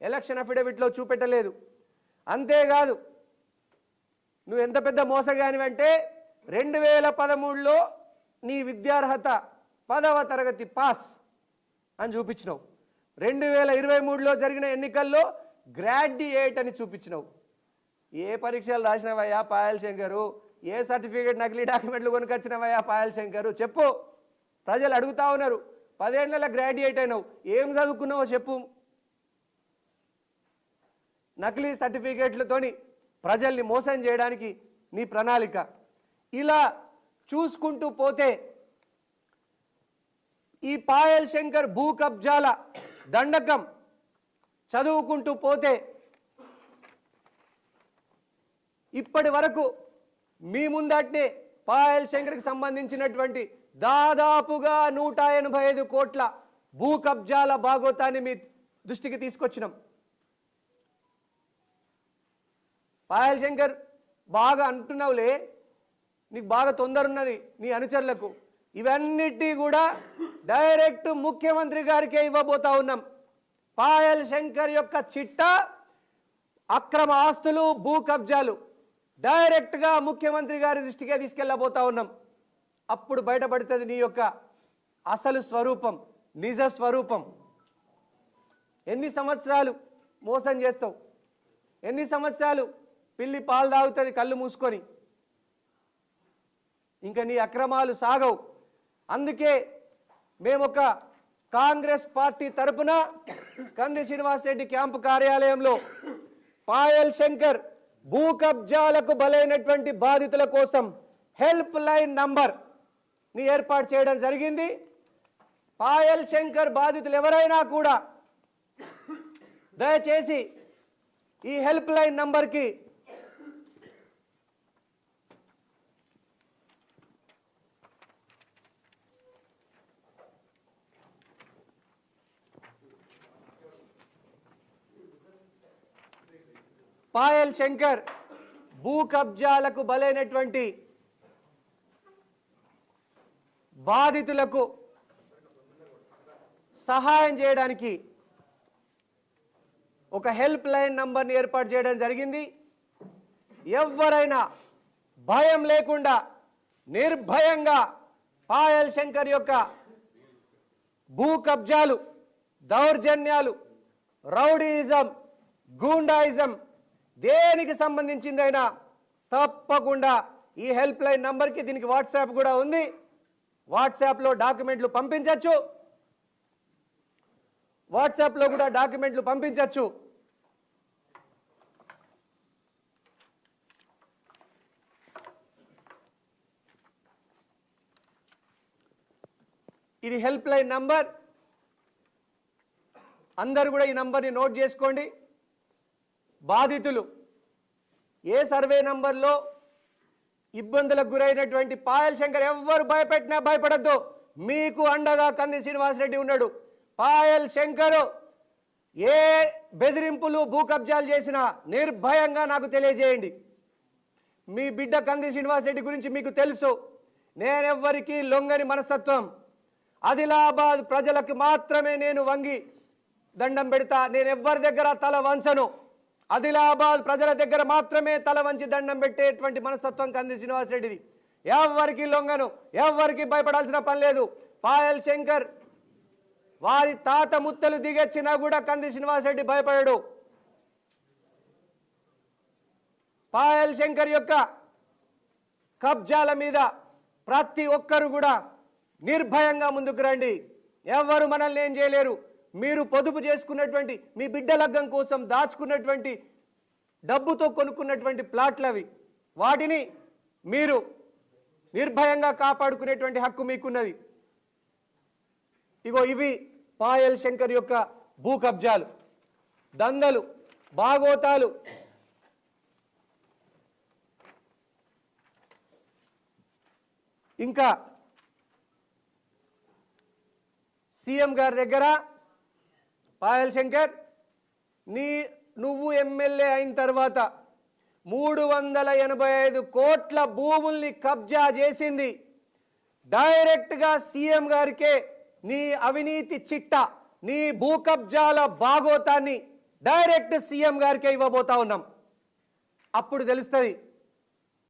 Election అఫిడవిట్లో చూపెట్టలేదు. అంతేకాదు నువ్వు ఎంత పెద్ద మోసగానివంటే 2013లో నీ విద్యార్హత 10వ తరగతి పాస్ అని చూపించినావు. 2023లో జరిగిన ఎన్నికల్లో గ్రాడ్యుయేట్ అని చూపించినావు. ఏ పరీక్షలు రాసినవయ్యా పాయల్ శంకరు? ఏ సర్టిఫికేట్ నకిలీ డాక్యుమెంట్లు కొనుకొచ్చినవయ్యా పాయల్ శంకరు? చెప్పు. ప్రజలు అడుగుతా ఉన్నారు. 10 ఏళ్ళ గ్రాడ్యుయేట్ అయినావు, ఏం చదువుకున్నావో చెప్పు. నకిలీ సర్టిఫికేట్లతోని ప్రజల్ని మోసం చేయడానికి నీ ప్రణాళిక. ఇలా చూసుకుంటూ పోతే ఈ పాయల్ శంకర్ భూ కబ్జాల దండకం చదువుకుంటూ పోతే ఇప్పటి వరకు మీ ముందట్నే పాయల్ శంకర్కి సంబంధించినటువంటి దాదాపుగా 185 కోట్ల భూ కబ్జాల భాగోతాన్ని మీ దృష్టికి తీసుకొచ్చినాం. పాయల్ శంకర్ బాగా అంటున్నావులే, నీకు బాగా తొందర ఉన్నది నీ అనుచరులకు. ఇవన్నిటి కూడా డైరెక్ట్ ముఖ్యమంత్రి గారికే ఇవ్వబోతా ఉన్నాం. పాయల్ శంకర్ యొక్క చిట్టా, అక్రమ ఆస్తులు, భూ కబ్జాలు డైరెక్ట్గా ముఖ్యమంత్రి గారి దృష్టికే తీసుకెళ్ళబోతా ఉన్నాం. అప్పుడు బయటపడుతుంది నీ యొక్క అసలు స్వరూపం, నిజ స్వరూపం. ఎన్ని సంవత్సరాలు మోసం చేస్తావు? ఎన్ని సంవత్సరాలు పిల్లి పాలు తాగుతుంది కళ్ళు మూసుకొని? ఇంకా నీ అక్రమాలు సాగవు. అందుకే మేము ఒక కాంగ్రెస్ పార్టీ తరపున కంది శ్రీనివాసరెడ్డి క్యాంపు కార్యాలయంలో పాయల్ శంకర్ భూ కబ్జాలకు బలైనటువంటి బాధితుల కోసం హెల్ప్ లైన్ నంబర్ ని ఏర్పాటు చేయడం జరిగింది. పాయల్ శంకర్ బాధితులు ఎవరైనా కూడా దయచేసి ఈ హెల్ప్ లైన్ నంబర్కి పాయల్ శంకర్ భూ కబ్జాలకు బలైనటువంటి బాధితులకు సహాయం చేయడానికి ఒక హెల్ప్ లైన్ నంబర్ని ఏర్పాటు చేయడం జరిగింది. ఎవరైనా భయం లేకుండా నిర్భయంగా పాయల్ శంకర్ యొక్క భూ కబ్జాలు, దౌర్జన్యాలు, రౌడీయిజం, గూండాయిజం దేనికి సంబంధించిందైనా తప్పకుండా ఈ హెల్ప్ లైన్ నంబర్కి, దీనికి వాట్సాప్ కూడా ఉంది, వాట్సాప్లో డాక్యుమెంట్లు పంపించవచ్చు. వాట్సాప్లో కూడా డాక్యుమెంట్లు పంపించవచ్చు. ఇది హెల్ప్ లైన్ నంబర్. అందరూ కూడా ఈ నంబర్ని నోట్ చేసుకోండి. బాధితులు ఏ సర్వే నంబర్లో ఇబ్బందులకు గురైనటువంటి పాయల్ శంకర్ ఎవ్వరు భయపెట్టినా భయపడద్దు. మీకు అండగా కంది శ్రీనివాసరెడ్డి ఉన్నాడు. పాయల్ శంకర్ ఏ బెదిరింపులు, భూ కబ్జాలు చేసినా నిర్భయంగా నాకు తెలియజేయండి. మీ బిడ్డ కంది శ్రీనివాసరెడ్డి గురించి మీకు తెలుసు. నేనెవ్వరికీ లొంగని మనస్తత్వం. ఆదిలాబాద్ ప్రజలకు మాత్రమే నేను వంగి దండం పెడతా. నేను ఎవ్వరి దగ్గర తల వంచను. ఆదిలాబాద్ ప్రజల దగ్గర మాత్రమే తల వంచి దండం పెట్టేటువంటి మనస్తత్వం కంది శ్రీనివాసరెడ్డిది. ఎవరికి లొంగను, ఎవరికి భయపడాల్సిన పని లేదు. పాయల్ శంకర్ వారి తాత ముత్తలు దిగొచ్చినా కూడా కంది శ్రీనివాసరెడ్డి భయపడడు. పాయల్ శంకర్ యొక్క కబ్జాల మీద ప్రతి ఒక్కరు కూడా నిర్భయంగా ముందుకు రండి. ఎవరు మనల్ని ఏం చేయలేరు. మీరు పొదుపు చేసుకున్నటువంటి మీ బిడ్డ లగ్గం కోసం దాచుకున్నటువంటి డబ్బుతో కొనుక్కున్నటువంటి ప్లాట్లు అవి, వాటిని మీరు నిర్భయంగా కాపాడుకునేటువంటి హక్కు మీకున్నది. ఇగో ఇవి పాయల్ శంకర్ యొక్క భూ కబ్జాలు, దందలు, బాగోతాలు. ఇంకా సీఎం గారి దగ్గర పాయల్ శంకర్ నువ్వు ఎమ్మెల్యే అయిన తర్వాత 385 కోట్ల భూముల్ని కబ్జా చేసింది డైరెక్ట్గా సీఎం గారికే నీ అవినీతి చిట్టా, నీ భూ కబ్జాల బాగోతాన్ని డైరెక్ట్ సీఎం గారికే ఇవ్వబోతా ఉన్నాం. అప్పుడు తెలుస్తుంది